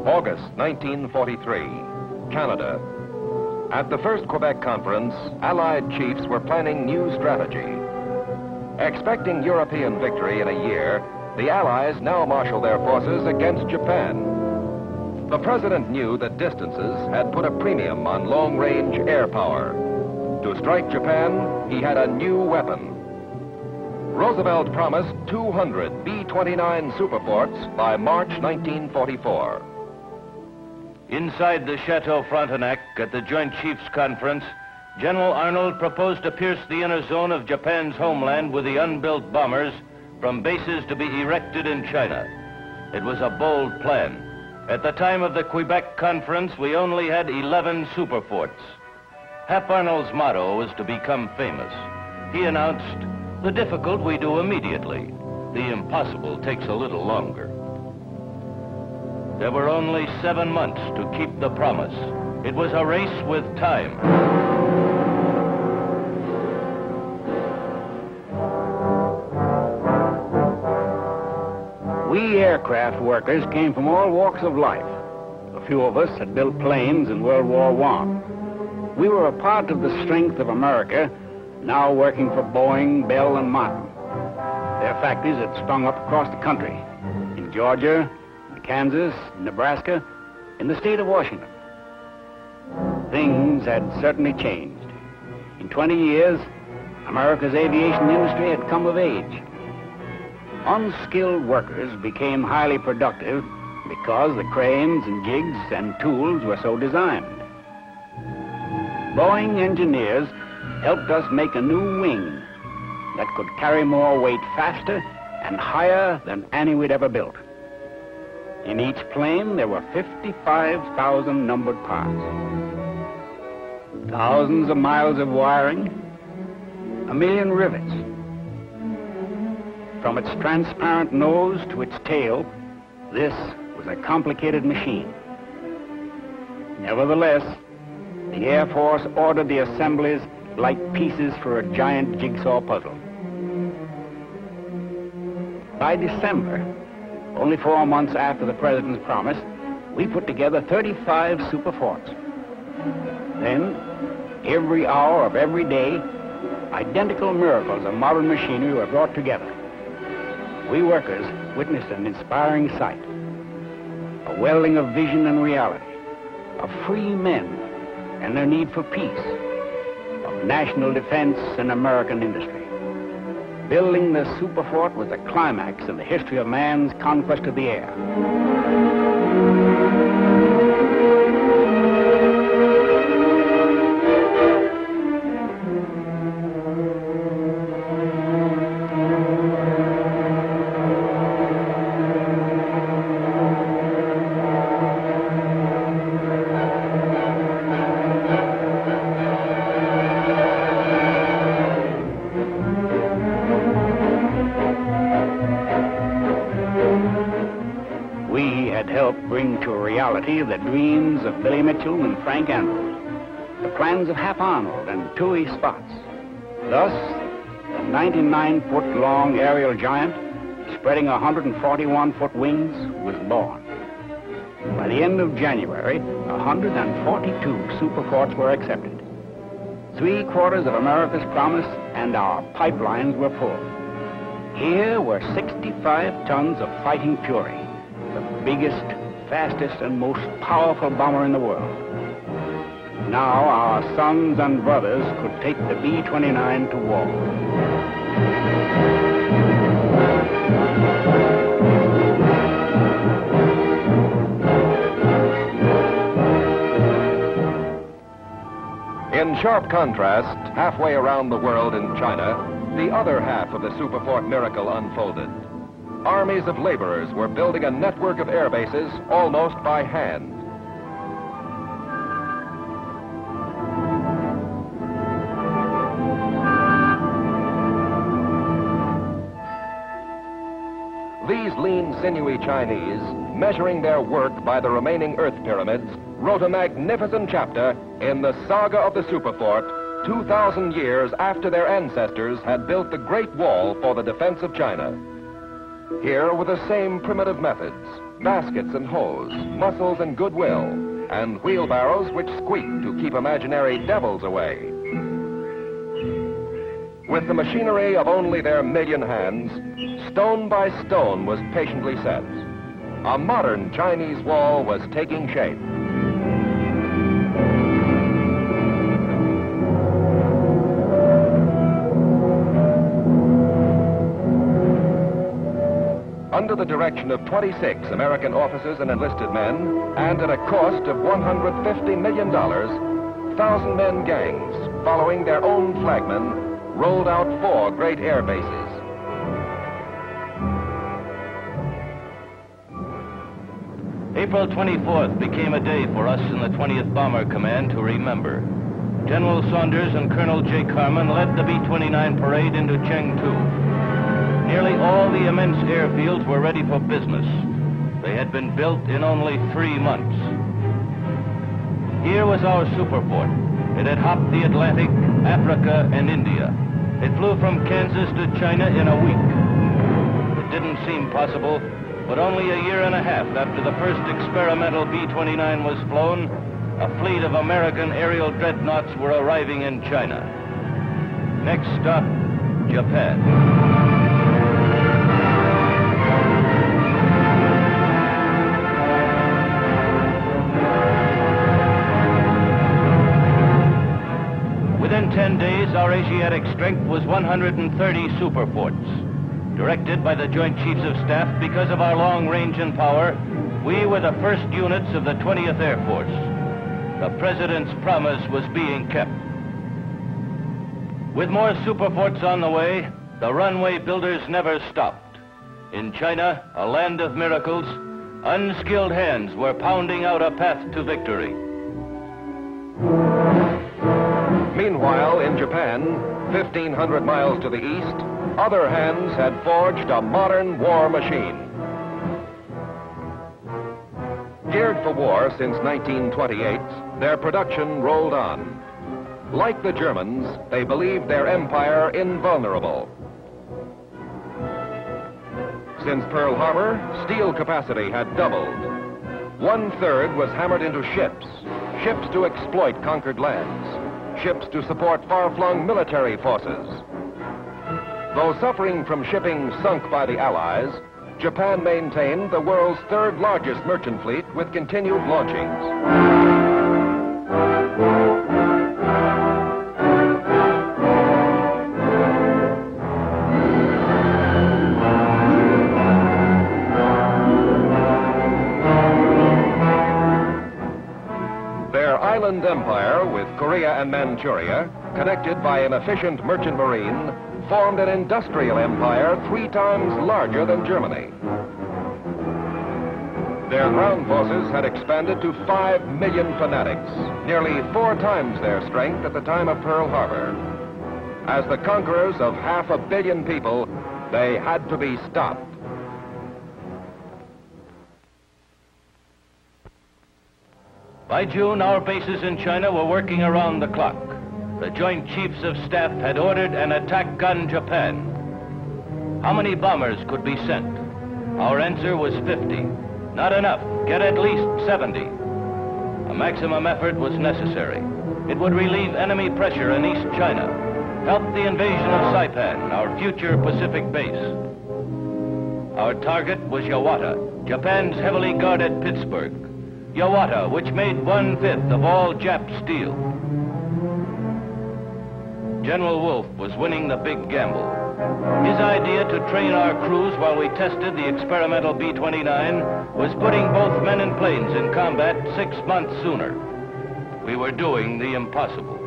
August 1943, Canada. At the First Quebec Conference, Allied chiefs were planning new strategy. Expecting European victory in a year, the Allies now marshal their forces against Japan. The President knew that distances had put a premium on long-range air power. To strike Japan, he had a new weapon. Roosevelt promised 200 B-29 Superforts by March 1944. Inside the Chateau Frontenac at the Joint Chiefs Conference, General Arnold proposed to pierce the inner zone of Japan's homeland with the unbuilt bombers from bases to be erected in China. It was a bold plan. At the time of the Quebec Conference, we only had 11 Superforts. Hap Arnold's motto was to become famous. He announced, "The difficult we do immediately. The impossible takes a little longer." There were only 7 months to keep the promise. It was a race with time. We aircraft workers came from all walks of life. A few of us had built planes in World War I. We were a part of the strength of America, now working for Boeing, Bell, and Martin. Their factories had sprung up across the country, in Georgia, Kansas, Nebraska, in the state of Washington. Things had certainly changed. In 20 years, America's aviation industry had come of age. Unskilled workers became highly productive because the cranes and jigs and tools were so designed. Boeing engineers helped us make a new wing that could carry more weight faster and higher than any we'd ever built. In each plane, there were 55,000 numbered parts. Thousands of miles of wiring, 1 million rivets. From its transparent nose to its tail, this was a complicated machine. Nevertheless, the Air Force ordered the assemblies like pieces for a giant jigsaw puzzle. By December, only 4 months after the President's promise, we put together 35 Superforts. Then, every hour of every day, identical miracles of modern machinery were brought together. We workers witnessed an inspiring sight, a welding of vision and reality, of free men and their need for peace, of national defense and American industry. Building the Superfort was the climax in the history of man's conquest of the air. Bring to reality the dreams of Billy Mitchell and Frank Andrews, the plans of Hap Arnold and Tooey Spots. Thus, the 99-foot-long aerial giant, spreading 141-foot wings, was born. By the end of January, 142 Superforts were accepted. 3/4 of America's promise and our pipelines were full. Here were 65 tons of fighting fury, the biggest, fastest, and most powerful bomber in the world. Now our sons and brothers could take the B-29 to war. sharp contrast, halfway around the world in China, the other half of the Superfort miracle unfolded. Armies of laborers were building a network of air bases almost by hand. These lean, sinewy Chinese, measuring their work by the remaining Earth pyramids, wrote a magnificent chapter in the saga of the Superfort, 2,000 years after their ancestors had built the Great Wall for the defense of China. Here were the same primitive methods: baskets and hoes, muscles and goodwill, and wheelbarrows which squeaked to keep imaginary devils away. With the machinery of only their million hands, stone by stone was patiently set. A modern Chinese wall was taking shape. Under the direction of 26 American officers and enlisted men, and at a cost of $150 million, 1,000-men gangs, following their own flagmen, rolled out 4 great air bases. April 24th became a day for us in the 20th Bomber Command to remember. General Saunders and Colonel J. Carman led the B-29 parade into Chengdu. Nearly all the immense airfields were ready for business. They had been built in only 3 months. Here was our Superfort. It had hopped the Atlantic, Africa, and India. It flew from Kansas to China in a week. It didn't seem possible, but only a year and a half after the first experimental B-29 was flown, a fleet of American aerial dreadnoughts were arriving in China. Next stop, Japan. Within 10 days, our Asiatic strength was 130 Superforts. Directed by the Joint Chiefs of Staff because of our long range and power, we were the first units of the 20th Air Force. The President's promise was being kept. With more Superforts on the way, the runway builders never stopped. In China, a land of miracles, unskilled hands were pounding out a path to victory. Meanwhile, in Japan, 1,500 miles to the east, other hands had forged a modern war machine. Geared for war since 1928, their production rolled on. Like the Germans, they believed their empire invulnerable. Since Pearl Harbor, steel capacity had doubled. 1/3 was hammered into ships, ships to exploit conquered lands, ships to support far-flung military forces. Though suffering from shipping sunk by the Allies, Japan maintained the world's 3rd largest merchant fleet with continued launchings. Their island empire with Korea and Manchuria, connected by an efficient merchant marine, formed an industrial empire 3 times larger than Germany. Their ground forces had expanded to 5 million fanatics, nearly 4 times their strength at the time of Pearl Harbor. As the conquerors of 500 million people, they had to be stopped. By June, our bases in China were working around the clock. The Joint Chiefs of Staff had ordered an attack on Japan. How many bombers could be sent? Our answer was 50. Not enough. Get at least 70. A maximum effort was necessary. It would relieve enemy pressure in East China, help the invasion of Saipan, our future Pacific base. Our target was Yawata, Japan's heavily guarded Pittsburgh. Yawata, which made 1/5 of all Jap steel. General Wolfe was winning the big gamble. His idea to train our crews while we tested the experimental B-29 was putting both men and planes in combat 6 months sooner. We were doing the impossible.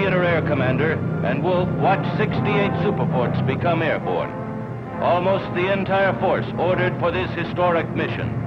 theater air commander, and Wolfe watched 68 Superforts become airborne. Almost the entire force ordered for this historic mission.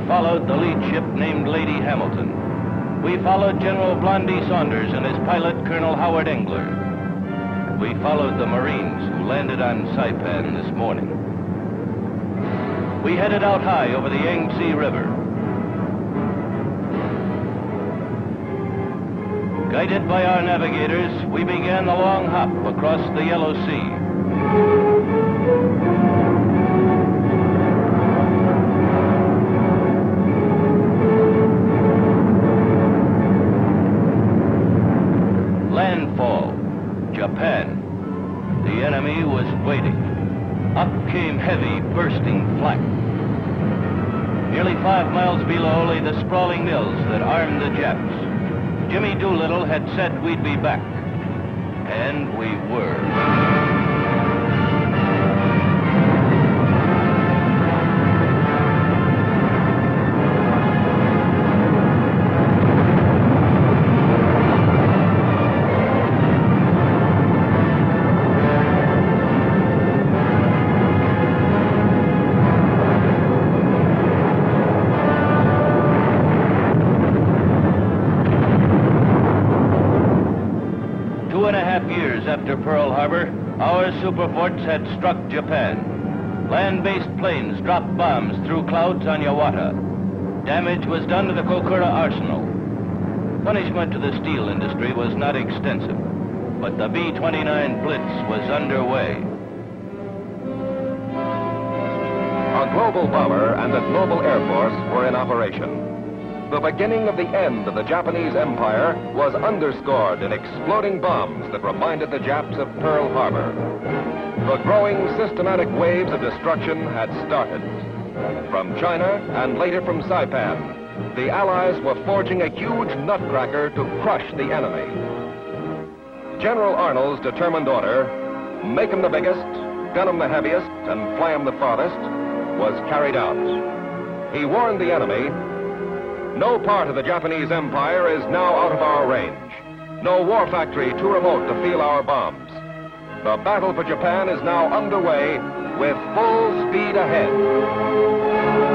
Followed the lead ship named Lady Hamilton. We followed General Blondie Saunders and his pilot, Colonel Howard Engler. We followed the Marines who landed on Saipan this morning. We headed out high over the Yangtze River. Guided by our navigators, we began the long hop across the Yellow Sea. Landfall, Japan. The enemy was waiting. Up came heavy, bursting flak. Nearly 5 miles below lay the sprawling mills that armed the Japs. Jimmy Doolittle had said we'd be back. And we were. 2.5 years after Pearl Harbor, our Superforts had struck Japan. Land-based planes dropped bombs through clouds on Yawata. Damage was done to the Kokura arsenal. Punishment to the steel industry was not extensive, but the B-29 Blitz was underway. A global bomber and a global air force were in operation. The beginning of the end of the Japanese Empire was underscored in exploding bombs that reminded the Japs of Pearl Harbor. The growing systematic waves of destruction had started. From China and later from Saipan, the Allies were forging a huge nutcracker to crush the enemy. General Arnold's determined order, make 'em the biggest, gun 'em the heaviest, and fly 'em the farthest, was carried out. He warned the enemy, no part of the Japanese Empire is now out of our range. No war factory too remote to feel our bombs. The battle for Japan is now underway with full speed ahead.